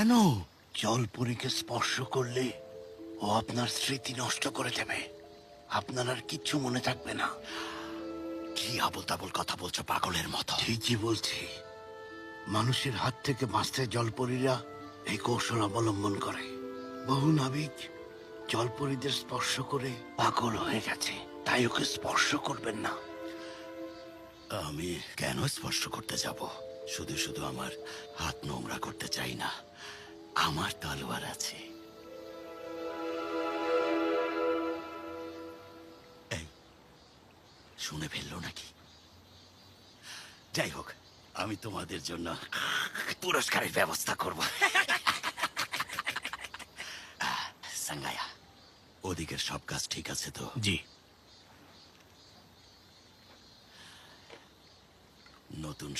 কেন? জলপরীকে স্পর্শ করলে ও আপনার স্মৃতি নষ্ট করে দেবে। আপনার আর কিচ্ছু মনে থাকবে না। কি আবল তাবল কথা বলছো পাগলের মতো? ঠিকই বলছি। মানুষের হাত থেকে বাঁচতে জলপরীরা এই কৌশল অবলম্বন করে। বহু নাবিক জলপরীদের স্পর্শ করে পাগল হয়ে গেছে। তাই ওকে স্পর্শ করবেন না। আমি কেন স্পর্শ করতে যাব? শুধু শুধু আমার হাত নোংরা করতে চাই না। আমার তলোয়ার আছে। এই, শুনে ফেললো নাকি? যাই হোক, আমি তোমাদের জন্য পুরস্কারের ব্যবস্থা করব। সাঙ্গায়া, ওদিকের সব কাজ ঠিক আছে তো? জি। নতুন